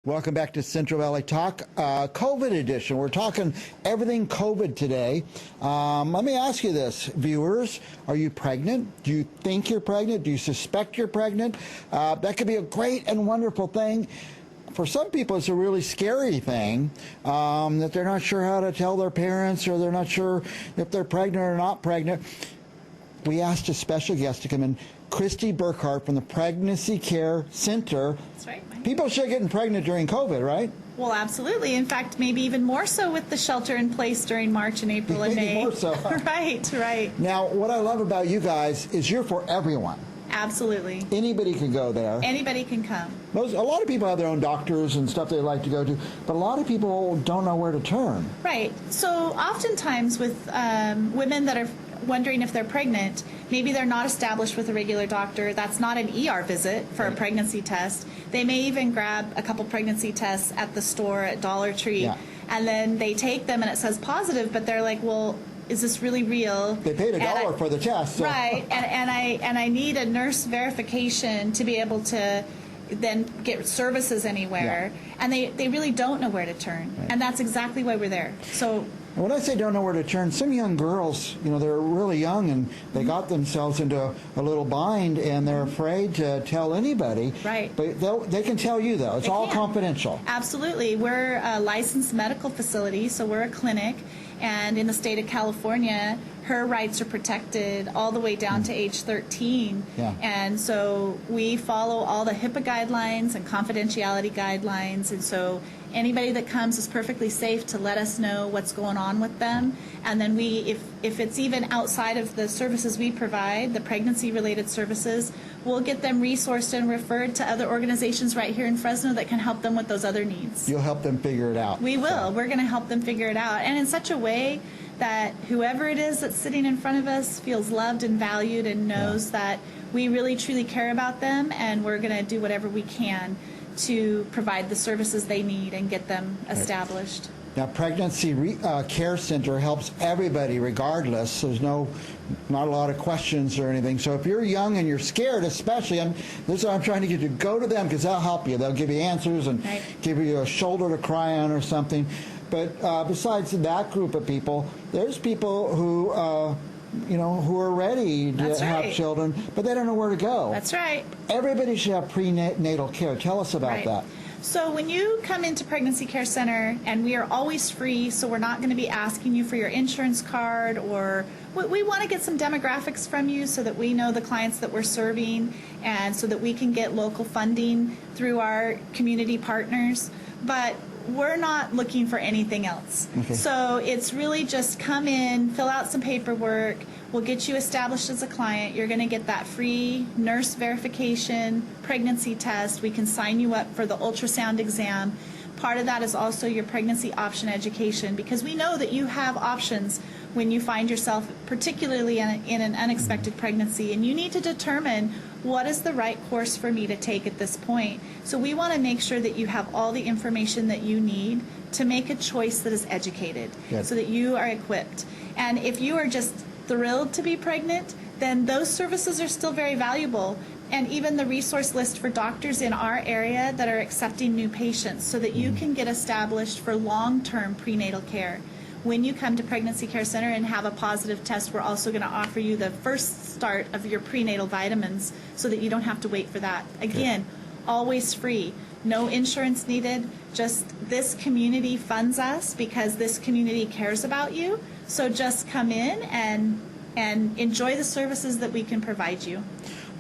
Welcome back to Central Valley Talk, COVID edition. We're talking everything COVID today. Let me ask you this, viewers. Are you pregnant? Do you think you're pregnant? Do you suspect you're pregnant? That could be a great and wonderful thing. For some people, it's a really scary thing, that they're not sure how to tell their parents, or they're not sure if they're pregnant or not pregnant. We asked a special guest to come in, Kristi Burkhart from the Pregnancy Care Center. That's right. People should getting pregnant during COVID, right? Well, absolutely. In fact, maybe even more so with the shelter in place during March and April and May. Maybe more so. Right. Now, what I love about you guys is you're for everyone. Absolutely. Anybody can go there. Anybody can come. A lot of people have their own doctors and stuff they like to go to, but a lot of people don't know where to turn. Right. So oftentimes with women that are wondering if they're pregnant, maybe they're not established with a regular doctor. That's not an ER visit for a pregnancy test. They may even grab a couple pregnancy tests at the store at Dollar Tree, and then they take them and it says positive, but they're like, well, is this really real? They paid $1 for the test. So. Right, and I need a nurse verification to be able to then get services anywhere, and they really don't know where to turn, and that's exactly why we're there. So when I say don't know where to turn, some young girls, they're really young and they got themselves into a little bind and they're afraid to tell anybody. Right. But they can tell you, though. It's all confidential. Absolutely. We're a licensed medical facility, so we're a clinic. And in the state of California, her rights are protected all the way down to age 13. Yeah. And so we follow all the HIPAA guidelines and confidentiality guidelines. And so anybody that comes is perfectly safe to let us know what's going on with them. And then if it's even outside of the services we provide, the pregnancy-related services, we'll get them resourced and referred to other organizations right here in Fresno that can help them with those other needs. You'll help them figure it out. We will. So. We're going to help them figure it out. And in such a way that whoever it is that's sitting in front of us feels loved and valued and knows that we really truly care about them, and we're going to do whatever we can to provide the services they need and get them established. Now, Pregnancy Care Center helps everybody regardless. There's not a lot of questions or anything. So if you're young and you're scared, especially, this is what I'm trying to get you to go to them, because they'll help you. They'll give you answers and give you a shoulder to cry on or something. But besides that group of people, there's people who who are ready to have children, but they don't know where to go. That's right. Everybody should have prenatal care. Tell us about that. So when you come into Pregnancy Care Center, and we are always free, so we're not going to be asking you for your insurance card, or we want to get some demographics from you so that we know the clients that we're serving, and so that we can get local funding through our community partners. But we're not looking for anything else. Okay. So it's really just come in, fill out some paperwork. We'll get you established as a client. You're going to get that free nurse verification, pregnancy test. We can sign you up for the ultrasound exam. Part of that is also your pregnancy option education, because we know that you have options when you find yourself particularly in an unexpected pregnancy, and you need to determine what is the right course for me to take at this point. So we want to make sure that you have all the information that you need to make a choice that is educated, so that you are equipped. And if you are just thrilled to be pregnant, then those services are still very valuable. And even the resource list for doctors in our area that are accepting new patients, so that you can get established for long-term prenatal care. When you come to Pregnancy Care Center and have a positive test, we're also going to offer you the first start of your prenatal vitamins so that you don't have to wait for that. Again, always free. No insurance needed. Just this community funds us because this community cares about you. So just come in and enjoy the services that we can provide you.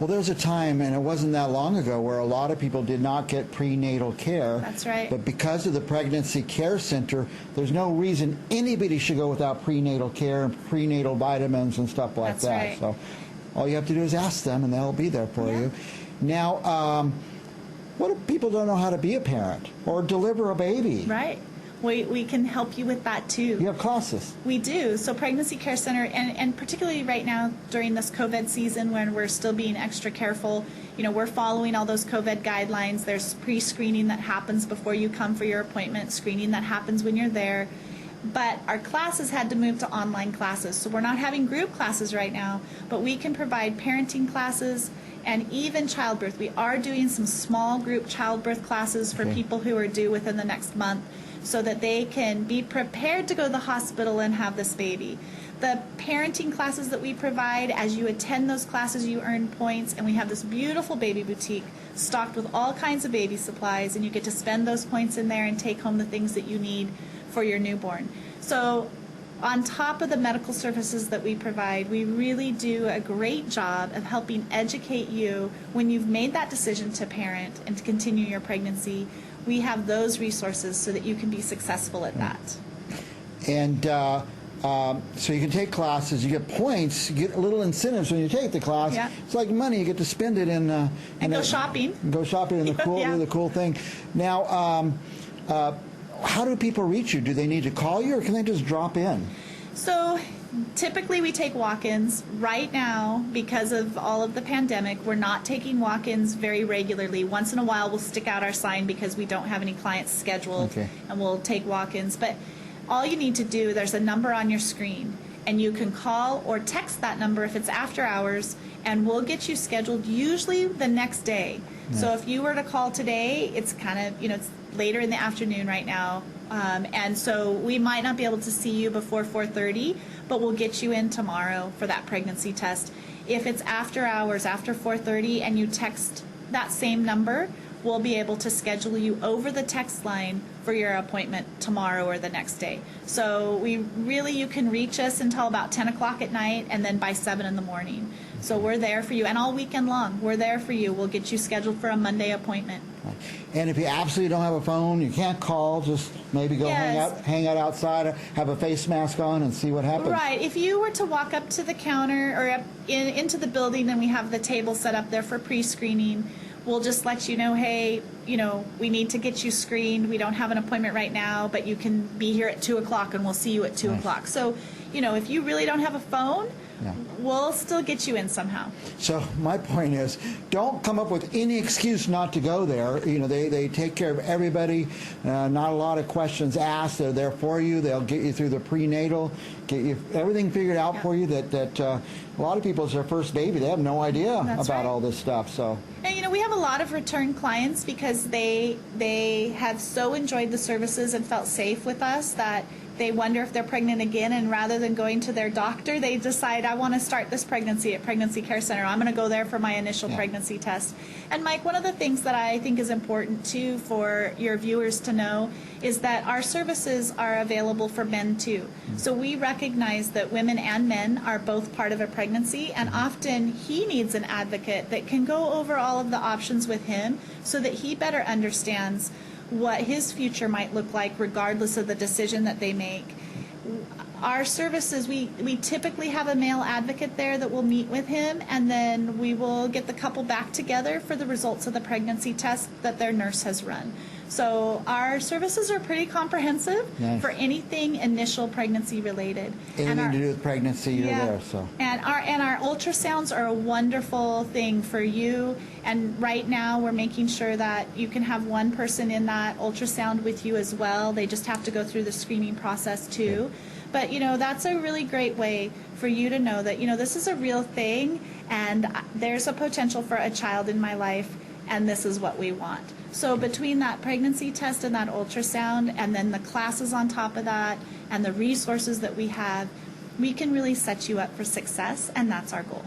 Well, there's a time, and it wasn't that long ago, where a lot of people did not get prenatal care. That's right. But because of the Pregnancy Care Center, there's no reason anybody should go without prenatal care and prenatal vitamins and stuff like That's that. Right. So all you have to do is ask them, and they'll be there for you. Now, what if people don't know how to be a parent or deliver a baby? Right. We can help you with that too. You have classes. We do. So Pregnancy Care Center, and particularly right now during this COVID season when we're still being extra careful, we're following all those COVID guidelines. There's pre-screening that happens before you come for your appointment, screening that happens when you're there. But our classes had to move to online classes. So we're not having group classes right now, but we can provide parenting classes and even childbirth. We are doing some small group childbirth classes for people who are due within the next month so that they can be prepared to go to the hospital and have this baby. The parenting classes that we provide, as you attend those classes, you earn points, and we have this beautiful baby boutique stocked with all kinds of baby supplies, and you get to spend those points in there and take home the things that you need for your newborn. So on top of the medical services that we provide, we really do a great job of helping educate you when you've made that decision to parent and to continue your pregnancy. We have those resources so that you can be successful at that. And so you can take classes, you get points, you get a little incentives when you take the class. Yeah. It's like money, you get to spend it in And go shopping. Go shopping in the cool thing. Now, how do people reach you? Do they need to call you, or can they just drop in? So typically we take walk-ins. Right now, because of all of the pandemic, we're not taking walk-ins very regularly. Once in a while we'll stick out our sign because we don't have any clients scheduled, and we'll take walk-ins. But all you need to do, there's a number on your screen, and you can call or text that number if it's after hours, and we'll get you scheduled usually the next day. So if you were to call today, it's kind of, it's later in the afternoon right now, and so we might not be able to see you before 4:30, but we'll get you in tomorrow for that pregnancy test. If it's after hours, after 4:30, and you text that same number, we'll be able to schedule you over the text line for your appointment tomorrow or the next day. So you can reach us until about 10 o'clock at night, and then by 7 in the morning. So we're there for you, and all weekend long, we're there for you. We'll get you scheduled for a Monday appointment. And if you absolutely don't have a phone, you can't call, just maybe go hang out outside, have a face mask on, and see what happens. Right. If you were to walk up to the counter or up into the building, and we have the table set up there for pre-screening, we'll just let you know, hey, we need to get you screened. We don't have an appointment right now, but you can be here at 2 o'clock, and we'll see you at 2 o'clock. So, if you really don't have a phone, we'll still get you in somehow. So my point is, don't come up with any excuse not to go there. They take care of everybody. Not a lot of questions asked. They're there for you. They'll get you through the prenatal, get you everything figured out for you. That a lot of people, it's their first baby. They have no idea about all this stuff. So. And we have a lot of return clients because they have so enjoyed the services and felt safe with us that they wonder if they're pregnant again, and rather than going to their doctor, they decide, I want to start this pregnancy at Pregnancy Care Center. I'm going to go there for my initial pregnancy test. And Mike, one of the things that I think is important too for your viewers to know is that our services are available for men too. So we recognize that women and men are both part of a pregnancy, and often he needs an advocate that can go over all of the options with him so that he better understands what his future might look like regardless of the decision that they make. Our services, we typically have a male advocate there that will meet with him, and then we will get the couple back together for the results of the pregnancy test that their nurse has run. So our services are pretty comprehensive for anything initial pregnancy related. Anything to do with pregnancy, you're there. So. And our ultrasounds are a wonderful thing for you. And right now we're making sure that you can have one person in that ultrasound with you as well. They just have to go through the screening process too. But, that's a really great way for you to know that, this is a real thing, and there's a potential for a child in my life, and this is what we want. So between that pregnancy test and that ultrasound, and then the classes on top of that, and the resources that we have, we can really set you up for success, and that's our goal.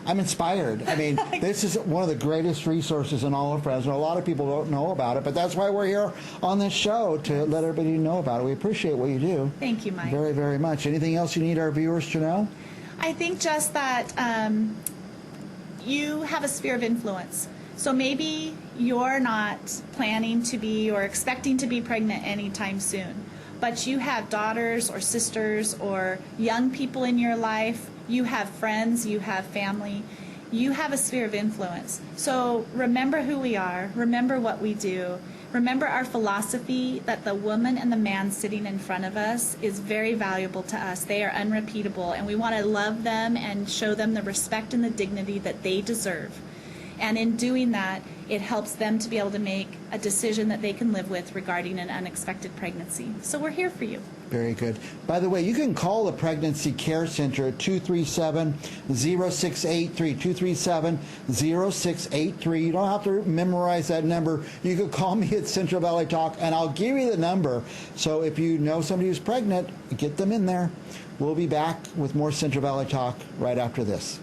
I'm inspired. I mean, this is one of the greatest resources in all of Fresno. A lot of people don't know about it, but that's why we're here on this show, to let everybody know about it. We appreciate what you do. Thank you, Mike. Very, very much. Anything else you need our viewers to know? I think just that you have a sphere of influence. So maybe you're not planning to be or expecting to be pregnant anytime soon, but you have daughters or sisters or young people in your life. You have friends, you have family, you have a sphere of influence. So remember who we are, remember what we do, remember our philosophy that the woman and the man sitting in front of us is very valuable to us. They are unrepeatable, and we want to love them and show them the respect and the dignity that they deserve. And in doing that, it helps them to be able to make a decision that they can live with regarding an unexpected pregnancy. So we're here for you. Very good. By the way, you can call the Pregnancy Care Center at 237-0683, 237-0683. You don't have to memorize that number. You can call me at Central Valley Talk, and I'll give you the number. So if you know somebody who's pregnant, get them in there. We'll be back with more Central Valley Talk right after this.